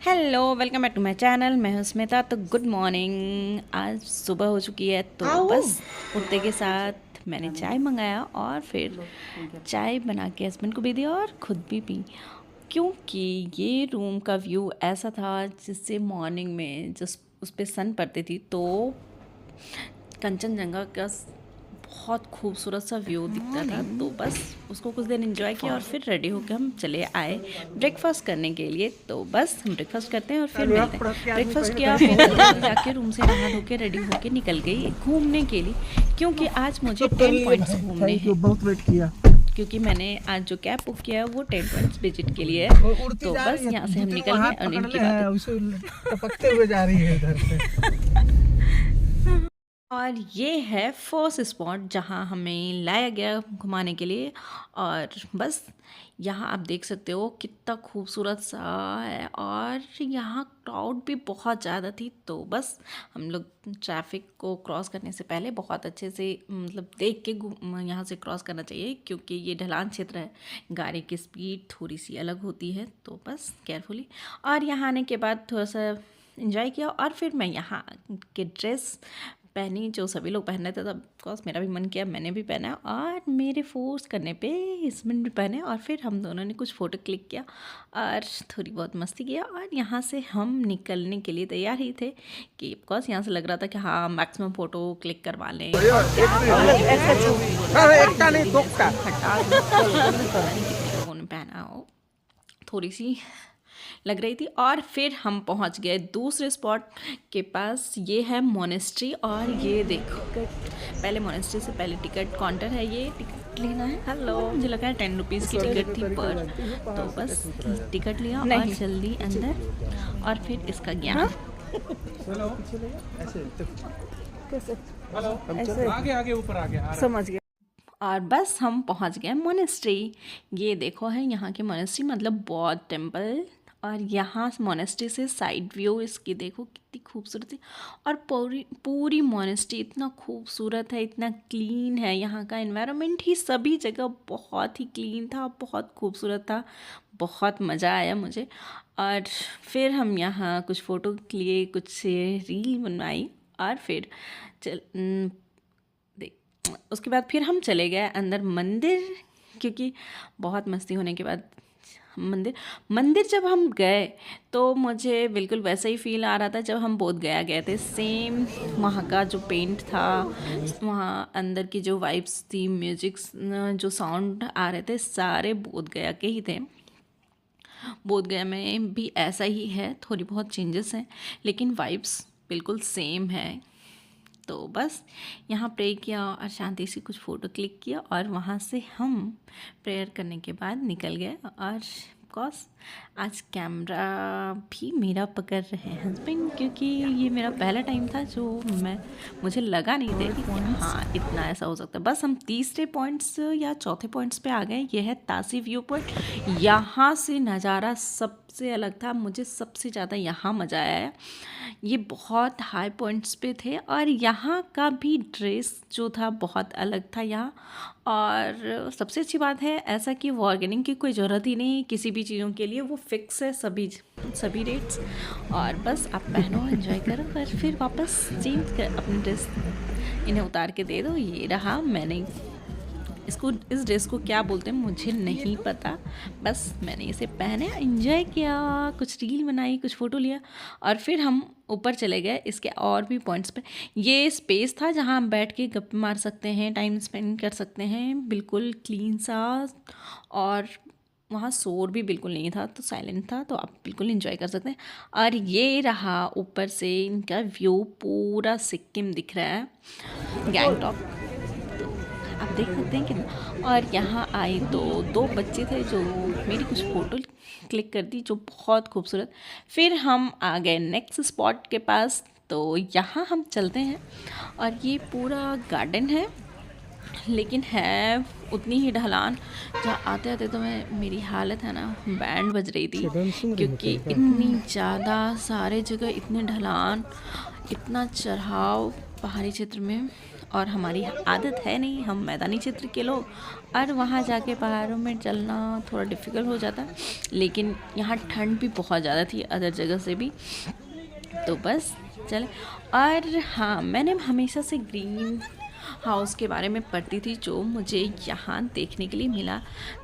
Hello, welcome back to my channel. मैं हूं स्मिता। तो गुड मॉर्निंग। आज सुबह हो चुकी है तो बस उठते के साथ मैंने चाय मंगाया और फिर चाय बना के हस्बैंड को भी दी और ख़ुद भी पी, क्योंकि ये रूम का व्यू ऐसा था जिससे मॉर्निंग में जस्ट उस पर सन पड़ती थी तो कंचनजंगा का बहुत खूबसूरत सा व्यू दिखता था। तो बस उसको कुछ देर एंजॉय किया और फिर रेडी होकर हम चले आए ब्रेकफास्ट करने के लिए। तो बस हम ब्रेकफास्ट करते हैं और फिर मिलते हैं। ब्रेकफास्ट किया फिर जाके रूम से नहा धो के रेडी होके निकल गई घूमने के लिए, क्योंकि आज मुझे 10 पॉइंट्स घूमने हैं। बहुत वेट किया क्योंकि मैंने आज जो कैब बुक किया है वो 10 पॉइंट्स विजिट के लिए है। तो बस यहाँ से हम निकल गए और इनकी बात टपकते हुए जा रही है इधर से। और ये है फर्स्ट स्पॉट जहाँ हमें लाया गया घुमाने के लिए। और बस यहाँ आप देख सकते हो कितना खूबसूरत सा है और यहाँ क्राउड भी बहुत ज़्यादा थी। तो बस हम लोग ट्रैफिक को क्रॉस करने से पहले बहुत अच्छे से मतलब देख के यहाँ से क्रॉस करना चाहिए, क्योंकि ये ढलान क्षेत्र है, गाड़ी की स्पीड थोड़ी सी अलग होती है। तो बस केयरफुली। और यहाँ आने के बाद थोड़ा सा एंजॉय किया और फिर मैं यहाँ के ड्रेस पहनी जो सभी लोग पहन रहे थे। तब ऑफकोर्स मेरा भी मन किया, मैंने भी पहना और मेरे फोर्स करने पे हस्बैंड भी पहने और फिर हम दोनों ने कुछ फ़ोटो क्लिक किया और थोड़ी बहुत मस्ती किया। और यहाँ से हम निकलने के लिए तैयार ही थे कि ऑफकोर्स यहाँ से लग रहा था कि हाँ मैक्सिमम फ़ोटो क्लिक करवा लें। लोगों ने पहना हो थोड़ी सी लग रही थी। और फिर हम पहुंच गए दूसरे स्पॉट के पास। ये है मोनेस्ट्री और ये देखो पहले मोनेस्ट्री से पहले टिकट काउंटर है, ये टिकट लेना है। हेलो, मुझे लगा है 10 रुपीज़ की टिकट थी पर। तो बस टिकट लिया और जल्दी अंदर और फिर इसका ज्ञान आगे आगे ऊपर आगे समझ गए। और बस हम पहुंच गए मोनेस्ट्री। ये देखो है यहाँ की मोनेस्ट्री, मतलब बौद्ध टेम्पल। और यहाँ मोनेस्ट्री से साइड व्यू इसकी देखो कितनी खूबसूरत है। और पूरी मोनेस्ट्री इतना खूबसूरत है, इतना क्लीन है। यहाँ का एनवायरनमेंट ही सभी जगह बहुत ही क्लीन था, बहुत खूबसूरत था, बहुत मज़ा आया मुझे। और फिर हम यहाँ कुछ फ़ोटो लिए, कुछ रील बनवाई और फिर उसके बाद फिर हम चले गए अंदर मंदिर, क्योंकि बहुत मस्ती होने के बाद मंदिर जब हम गए तो मुझे बिल्कुल वैसा ही फील आ रहा था जब हम बोध गया गए थे। सेम वहाँ का जो पेंट था, वहाँ अंदर की जो वाइब्स थी, म्यूजिक जो साउंड आ रहे थे, सारे बोध गया के ही थे। बोध गया में भी ऐसा ही है, थोड़ी बहुत चेंजेस हैं लेकिन वाइब्स बिल्कुल सेम है। तो बस यहाँ प्रे किया और शांति से कुछ फ़ोटो क्लिक किया और वहाँ से हम प्रेयर करने के बाद निकल गए। और ऑफकोर्स आज कैमरा भी मेरा पकड़ रहे हैं हस्बैंड, क्योंकि ये मेरा पहला टाइम था जो मुझे लगा नहीं था कि हाँ इतना ऐसा हो सकता है। बस हम तीसरे पॉइंट्स या चौथे पॉइंट्स पे आ गए। यह है तासी व्यू पॉइंट। यहाँ से नज़ारा सबसे अलग था, मुझे सबसे ज़्यादा यहाँ मज़ा आया। ये बहुत हाई पॉइंट्स पे थे और यहाँ का भी ड्रेस जो था बहुत अलग था यहाँ। और सबसे अच्छी बात है ऐसा कि बार्गेनिंग की कोई ज़रूरत ही नहीं किसी भी चीज़ों के लिए, वो फिक्स है सभी रेट्स। और बस आप पहनो, एंजॉय करो और फिर वापस चेंज कर अपनी ड्रेस इन्हें उतार के दे दो। ये रहा, मैंने इस ड्रेस को क्या बोलते हैं मुझे नहीं पता, बस मैंने इसे पहने, एंजॉय किया, कुछ रील बनाई, कुछ फ़ोटो लिया और फिर हम ऊपर चले गए इसके और भी पॉइंट्स पे। ये स्पेस था जहाँ हम बैठ के गप्पे मार सकते हैं, टाइम स्पेंड कर सकते हैं, बिल्कुल क्लीन सा। और वहाँ शोर भी बिल्कुल नहीं था, तो साइलेंट था, तो आप बिल्कुल एंजॉय कर सकते हैं। और ये रहा ऊपर से इनका व्यू, पूरा सिक्किम दिख रहा है, गैंगटॉक आप देख सकते हैं कितना। और यहाँ आई तो 2 बच्चे थे जो मेरी कुछ फ़ोटो क्लिक कर दी, जो बहुत खूबसूरत। फिर हम आ गए नेक्स्ट स्पॉट के पास। तो यहाँ हम चलते हैं और ये पूरा गार्डन है, लेकिन है उतनी ही ढलान। जहाँ आते आते तो मेरी हालत है ना, बैंड बज रही थी, क्योंकि इतनी ज़्यादा सारे जगह इतने ढलान, इतना चढ़ाव पहाड़ी क्षेत्र में। और हमारी आदत है नहीं, हम मैदानी क्षेत्र के लोग, और वहाँ जाके पहाड़ों में चलना थोड़ा डिफ़िकल्ट हो जाता। लेकिन यहाँ ठंड भी बहुत ज़्यादा थी अदर जगह से भी, तो बस चले। और हाँ, मैंने हमेशा से ग्रीन हाउस के बारे में पढ़ती थी, जो मुझे यहाँ देखने के लिए मिला,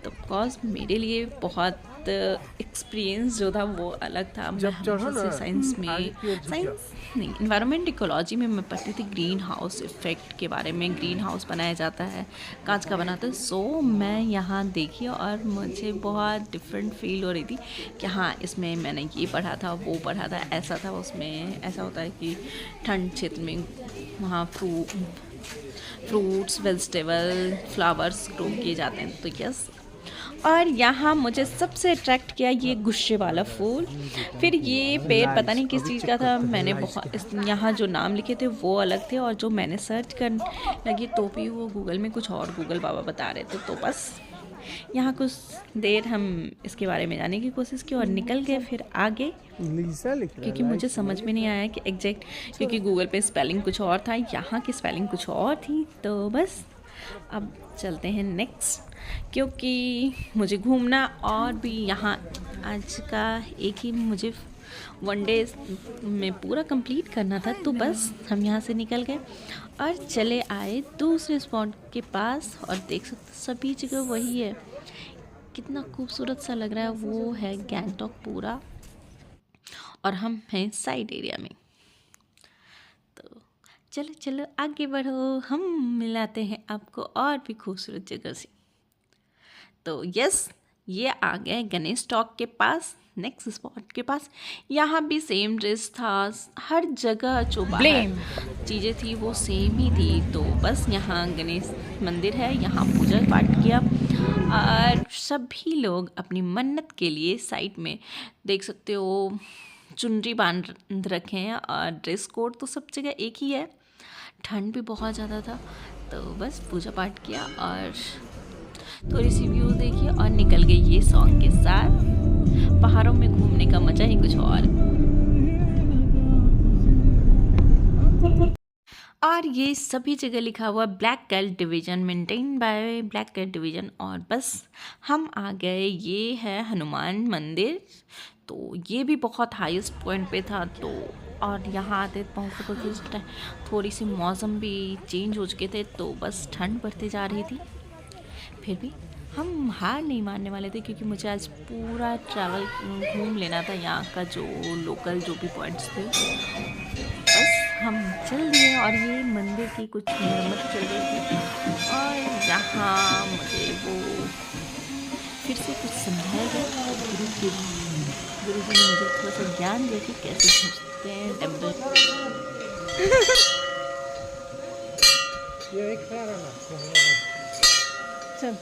तो ऑफकोर्स मेरे लिए बहुत एक्सपीरियंस जो था वो अलग था। मैं हमेशा से साइंस नहीं, इन्वायरमेंट इकोलॉजी में मैं पढ़ती थी ग्रीन हाउस इफ़ेक्ट के बारे में। ग्रीन हाउस बनाया जाता है, कांच का बनाता है। सो मैं यहाँ देखी और मुझे बहुत डिफरेंट फील हो रही थी कि हाँ, इसमें मैंने ये पढ़ा था, वो पढ़ा था, ऐसा था। उसमें ऐसा होता है कि ठंड क्षेत्र में वहाँ फ्रूट्स, वेजिटेबल, फ्लावर्स ग्रो किए जाते हैं, तो यस। और यहाँ मुझे सबसे अट्रैक्ट किया ये गुस्से वाला फूल। फिर ये पेड़ पता नहीं किस चीज़ का था, मैंने बहुत यहाँ जो नाम लिखे थे वो अलग थे, और जो मैंने सर्च करने लगी तो भी वो गूगल में कुछ और गूगल बाबा बता रहे थे। तो बस यहाँ कुछ देर हम इसके बारे में जानने की कोशिश की और निकल गए फिर आगे, क्योंकि मुझे समझ में नहीं आया कि एग्जैक्ट, क्योंकि गूगल पे स्पेलिंग कुछ और था, यहाँ की स्पेलिंग कुछ और थी। तो बस अब चलते हैं नेक्स्ट, क्योंकि मुझे घूमना और भी यहाँ आज का एक ही मुझे वन डे में पूरा कंप्लीट करना था। तो बस हम यहाँ से निकल गए और चले आए दूसरे स्पॉट के पास, और देख सकते सभी जगह वही है, कितना खूबसूरत सा लग रहा है। वो है गैंगटॉक पूरा, और हम हैं साइड एरिया में। तो चलो चलो आगे बढ़ो, हम मिलाते हैं आपको और भी खूबसूरत जगह से। तो यस, ये आ गए गणेश टॉक के पास, नेक्स्ट स्पॉट के पास। यहाँ भी सेम ड्रेस था, हर जगह जो चीज़ें थी वो सेम ही थी। तो बस यहाँ गणेश मंदिर है, यहाँ पूजा पाठ किया, और सभी लोग अपनी मन्नत के लिए साइड में देख सकते हो चुनरी बांध रखे हैं, और ड्रेस कोड तो सब जगह एक ही है। ठंड भी बहुत ज़्यादा था, तो बस पूजा पाठ किया और थोड़ी सी व्यू देखी और निकल गई ये सॉन्ग के साथ। पहाड़ों में घूमने का मज़ा ही कुछ और ये सभी जगह लिखा हुआ black cat division, maintain by black cat division. और बस हम आ गए, ये है हनुमान मंदिर। तो ये भी बहुत हाईएस्ट पॉइंट पे था। तो और यहाँ आते पहुँचते थोड़ी सी मौसम भी चेंज हो चुके थे, तो बस ठंड बढ़ती जा रही थी। फिर भी हम हार नहीं मानने वाले थे, क्योंकि मुझे आज पूरा ट्रैवल घूम लेना था, यहाँ का जो लोकल जो भी पॉइंट्स थे। बस हम चल दिए, और ये मंदिर की कुछ मरम्मत चल रही थी, और यहाँ मुझे वो फिर से कुछ समझाया गया। गुरु जी ने मुझे थोड़ा सा ज्ञान दिया कि कैसे सोचते हैं टेम्पल। चल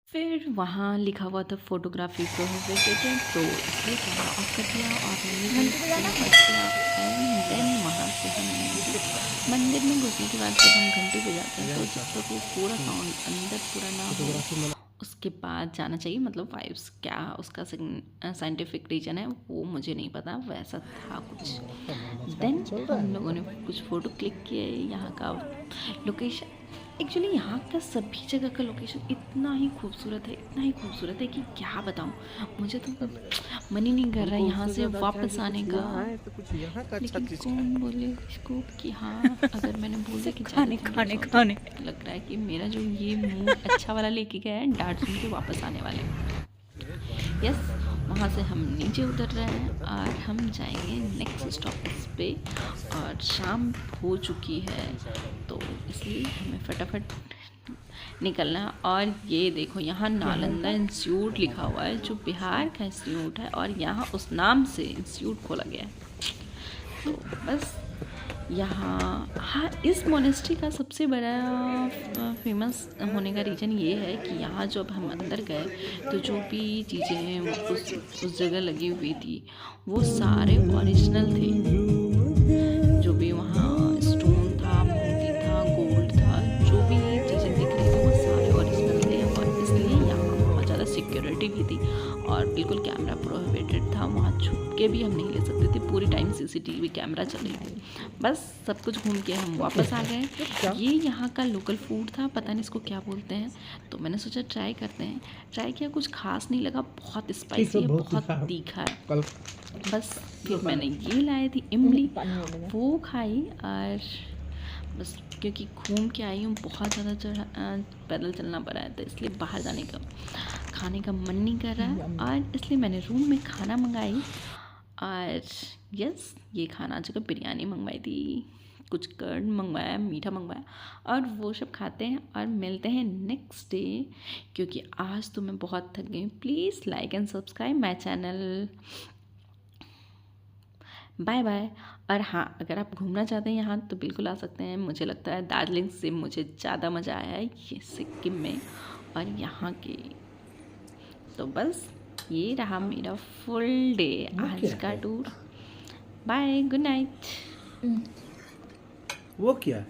फिर वहाँ लिखा हुआ था फोटोग्राफी प्रोहिबिटेड, तो इसलिए कैमरा ऑफ कर दिया और देन वहाँ से हम मंदिर में घुसने के बाद जब हम घंटी पे जाते हैं, तो जब तक वो पूरा साउंड अंदर पूरा ना हो उसके बाद जाना चाहिए। मतलब वाइब्स क्या उसका साइंटिफिक रीजन है वो मुझे नहीं पता, वैसा था कुछ। देन हम लोगों ने कुछ फ़ोटो क्लिक किए। यहाँ का लोकेशन, एक्चुअली यहाँ का सभी जगह का लोकेशन इतना ही खूबसूरत है, इतना ही खूबसूरत है कि क्या बताऊँ। मुझे तो मन ही नहीं कर रहा है यहाँ से वापस आने का। लेकिन कौन बोले इसको कि हाँ, अगर मैंने बोला कि खाने लग रहा है कि मेरा जो ये मूड अच्छा वाला लेके गया है, डांट सुन के वापस आने वाले हैं। यस, वहाँ से हम नीचे उतर रहे हैं और हम जाएंगे नेक्स्ट स्टॉपेज पे, और शाम हो चुकी है, तो इसलिए हमें फटाफट निकलना है। और ये देखो, यहाँ नालंदा इंस्टीट्यूट लिखा हुआ है, जो बिहार का इंस्टीट्यूट है, और यहाँ उस नाम से इंस्टीट्यूट खोला गया है। तो बस यहाँ, हाँ, इस मोनेस्ट्री का सबसे बड़ा फेमस होने का रीज़न ये है कि यहाँ जब हम अंदर गए तो जो भी चीज़ें उस जगह लगी हुई थी वो सारे ओरिजिनल थे। जो भी वहाँ स्टोन था, मोती था, गोल्ड था, जो भी चीज़ें दिख रही थी वो सारे ओरिजिनल थे, और इसलिए यहाँ बहुत ज़्यादा सिक्योरिटी भी थी। और और बिल्कुल कैमरा प्रोहिबिटेड था, वहाँ छुप के भी हम नहीं ले सकते थे, पूरी टाइम सीसीटीवी कैमरा चले थे। बस सब कुछ घूम के हम वापस आ गए। ये यहाँ का लोकल फूड था, पता नहीं इसको क्या बोलते हैं, तो मैंने सोचा ट्राई करते हैं। ट्राई किया, कुछ खास नहीं लगा, बहुत स्पाइसी है, बहुत तीखा है। बस फिर मैंने ये लाई थी इमली, वो खाई और बस क्योंकि घूम के आई हूँ, बहुत ज़्यादा पैदल चलना पड़ा है, तो इसलिए बाहर जाने का खाने का मन नहीं कर रहा है, और इसलिए मैंने रूम में खाना मंगाई। और यस, ये खाना जगह बिरयानी मंगवाई थी, कुछ कर्ड मंगवाया, मीठा मंगवाया, और वो सब खाते हैं और मिलते हैं नेक्स्ट डे, क्योंकि आज तो मैं बहुत थक गई हूँ। Please like and subscribe my channel. Bye bye. और हाँ, अगर आप घूमना चाहते हैं यहाँ तो बिल्कुल आ सकते हैं। मुझे लगता है दार्जिलिंग से मुझे ज़्यादा मज़ा आया है ये सिक्किम में और यहाँ के। तो बस ये रहा मेरा फुल डे आज का टूर। Bye, good night. वो क्या है?